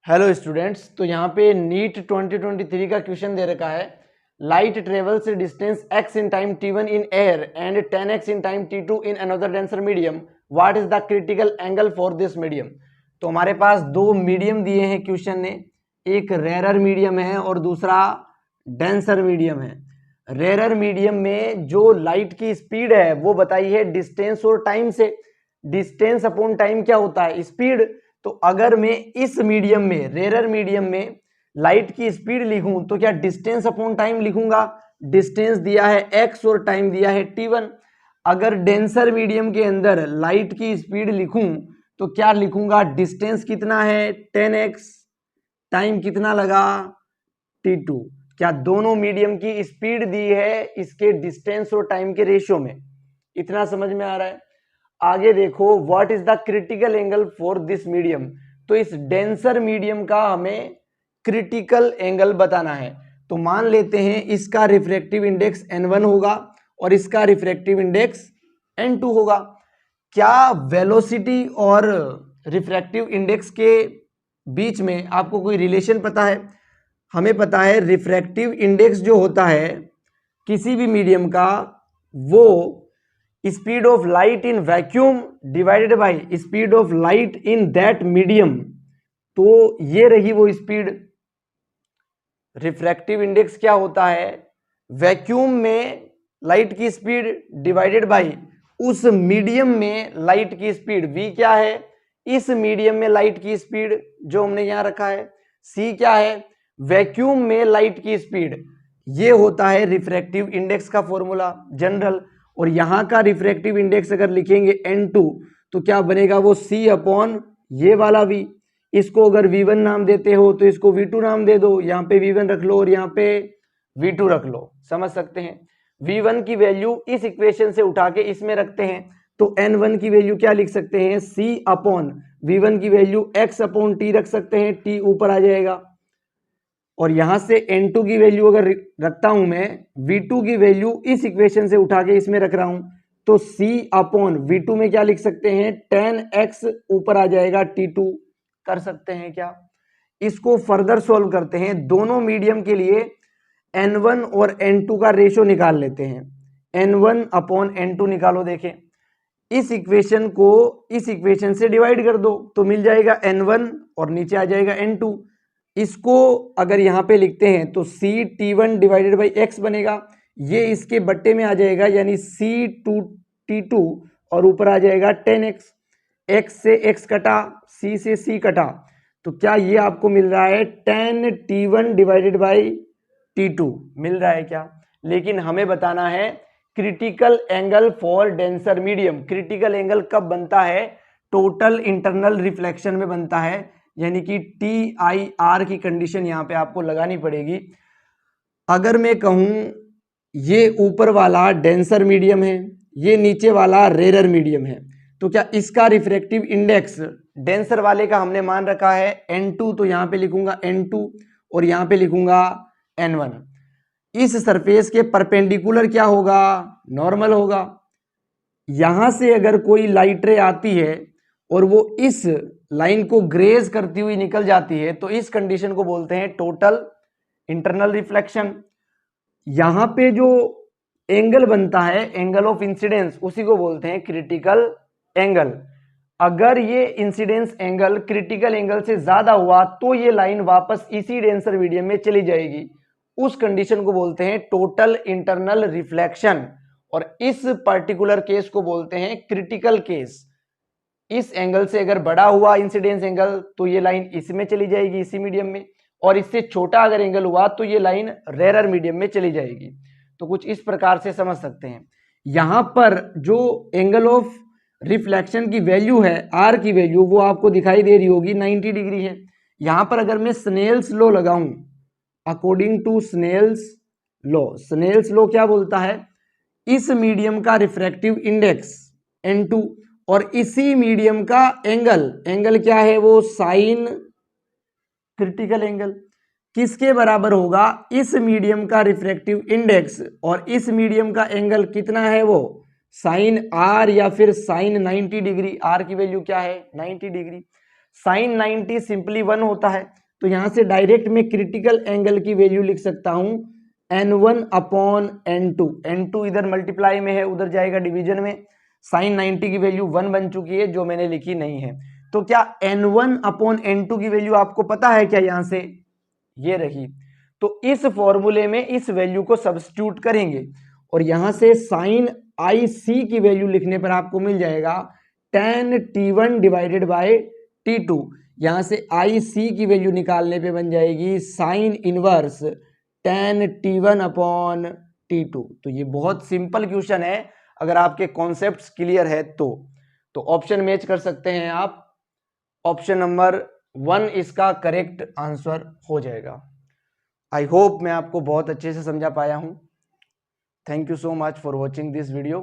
Hello students, तो यहाँ पे नीट 2023 का क्वेश्चन दे रखा है। Light travels distance x in time t1 in air and 10x in time t2 in another denser medium, what is the critical angle for this medium. तो हमारे पास दो medium दिए हैं क्वेश्चन ने, एक रेरर मीडियम है और दूसरा डेंसर मीडियम है। रेरर मीडियम में जो लाइट की स्पीड है वो बताई है डिस्टेंस और टाइम से। डिस्टेंस अपॉन टाइम क्या होता है? स्पीड। तो अगर मैं इस मीडियम में, रेरर मीडियम में लाइट की स्पीड लिखूं तो क्या डिस्टेंस अपॉन टाइम लिखूंगा? डिस्टेंस दिया है x और टाइम दिया है t1। अगर डेंसर मीडियम के अंदर लाइट की स्पीड लिखूं तो क्या लिखूंगा? डिस्टेंस कितना है 10x, टाइम कितना लगा t2। क्या दोनों मीडियम की स्पीड दी है इसके डिस्टेंस और टाइम के रेशियो में? इतना समझ में आ रहा है। आगे देखो, what is the critical angle for this medium. तो इस डेंसर मीडियम का हमें क्रिटिकल एंगल बताना है। तो मान लेते हैं इसका रिफ्रैक्टिव इंडेक्स n1 होगा और इसका रिफ्रैक्टिव इंडेक्स n2 होगा। क्या वेलोसिटी और रिफ्रैक्टिव इंडेक्स के बीच में आपको कोई रिलेशन पता है? हमें पता है रिफ्रैक्टिव इंडेक्स जो होता है किसी भी मीडियम का, वो speed of light in vacuum divided by speed of light in that medium. तो ये रही वो स्पीड। रिफ्रैक्टिव इंडेक्स क्या होता है? वैक्यूम में लाइट की स्पीड डिवाइडेड बाय उस मीडियम में लाइट की स्पीड। v क्या है? इस मीडियम में लाइट की स्पीड जो हमने यहां रखा है। c क्या है? वैक्यूम में लाइट की स्पीड। ये होता है रिफ्रैक्टिव इंडेक्स का फॉर्मूला जनरल। और यहां का रिफ्रैक्टिव इंडेक्स अगर लिखेंगे n2 तो क्या बनेगा? वो c अपॉन ये वाला v। इसको अगर v1 नाम देते हो तो इसको v2 नाम दे दो। यहाँ पे v1 रख लो और यहाँ पे v2 रख लो, समझ सकते हैं। v1 की वैल्यू इस इक्वेशन से उठा के इसमें रखते हैं तो n1 की वैल्यू क्या लिख सकते हैं? c अपॉन v1 की वैल्यू x अपॉन t रख सकते हैं, t ऊपर आ जाएगा। और यहां से n2 की वैल्यू अगर रखता हूं मैं, v2 की वैल्यू इस इक्वेशन से उठा के इसमें रख रहा हूं तो c अपॉन v2 में क्या लिख सकते हैं? 10x ऊपर आ जाएगा, t2 कर सकते हैं क्या? इसको फर्दर सॉल्व करते हैं। दोनों मीडियम के लिए n1 और n2 का रेशियो निकाल लेते हैं। n1 अपॉन n2 निकालो। देखें, इस इक्वेशन को इस इक्वेशन से डिवाइड कर दो तो मिल जाएगा n1 और नीचे आ जाएगा n2। इसको अगर यहाँ पे लिखते हैं तो c t1 divided by x बनेगा। ये इसके बट्टे में आ जाएगा यानी c2 t2 और ऊपर आ जाएगा 10x। x से x कटा, c से c कटा, तो क्या ये आपको मिल रहा है 10 t1 डिवाइडेड बाई t2 मिल रहा है क्या? लेकिन हमें बताना है critical angle for denser medium. Critical angle कब बनता है? टोटल इंटरनल रिफ्लेक्शन में बनता है, यानी कि TIR की कंडीशन यहां पे आपको लगानी पड़ेगी। अगर मैं कहूं ये ऊपर वाला डेंसर मीडियम है, ये नीचे वाला रेरर मीडियम है, तो क्या इसका रिफ्रैक्टिव इंडेक्स डेंसर वाले का हमने मान रखा है n2, तो यहां पे लिखूंगा n2 और यहां पे लिखूंगा n1। इस सरफेस के परपेंडिकुलर क्या होगा? नॉर्मल होगा। यहां से अगर कोई लाइट रे आती है और वो इस लाइन को ग्रेज करती हुई निकल जाती है तो इस कंडीशन को बोलते हैं टोटल इंटरनल रिफ्लेक्शन। यहां पे जो एंगल बनता है, एंगल ऑफ इंसिडेंस, उसी को बोलते हैं क्रिटिकल एंगल। अगर ये इंसिडेंस एंगल क्रिटिकल एंगल से ज्यादा हुआ तो ये लाइन वापस इसी डेंसर मीडियम में चली जाएगी। उस कंडीशन को बोलते हैं टोटल इंटरनल रिफ्लेक्शन और इस पर्टिकुलर केस को बोलते हैं क्रिटिकल केस। इस एंगल से अगर बड़ा हुआ इंसिडेंस एंगल तो ये लाइन इसमें चली जाएगी, इसी मीडियम में, और इससे छोटा अगर एंगल हुआ तो ये लाइन रेरर मीडियम में चली जाएगी। तो कुछ इस प्रकार से समझ सकते हैं। यहां पर जो एंगल ऑफ रिफ्लेक्शन की वैल्यू है, आर की वैल्यू, वो आपको दिखाई दे रही होगी 90 डिग्री है। यहां पर अगर मैं स्नेल्स लॉ लगाऊं, according to Snell's law, Snell's law क्या बोलता है? इस मीडियम का रिफ्रैक्टिव इंडेक्स n2 और इसी मीडियम का एंगल, एंगल क्या है? वो साइन क्रिटिकल एंगल किसके बराबर होगा? इस मीडियम का रिफ्रैक्टिव इंडेक्स और इस मीडियम का एंगल कितना है? वो साइन r या फिर साइन 90 डिग्री। r की वैल्यू क्या है? 90 डिग्री। साइन 90 सिंपली 1 होता है, तो यहां से डायरेक्ट मैं क्रिटिकल एंगल की वैल्यू लिख सकता हूं n1 अपॉन n2। n2 इधर मल्टीप्लाई में है, उधर जाएगा डिवीजन में। साइन 90 की वैल्यू 1 बन चुकी है, जो मैंने लिखी नहीं है। तो क्या n1 अपॉन n2 की वैल्यू आपको पता है क्या? यहां से ये रही। तो इस फॉर्मूले में इस वैल्यू को सब्स्टिट्यूट करेंगे और यहां से साइन आई सी की वैल्यू लिखने पर आपको मिल जाएगा tan t1 divided by t2। यहां से आई सी की वैल्यू निकालने पे बन जाएगी sine inverse tan t1 upon t2। तो ये बहुत सिंपल क्वेश्चन है, अगर आपके कॉन्सेप्ट्स क्लियर है तो ऑप्शन मैच कर सकते हैं आप। ऑप्शन नंबर 1 इसका करेक्ट आंसर हो जाएगा। आई होप मैं आपको बहुत अच्छे से समझा पाया हूं। Thank you so much for watching this video.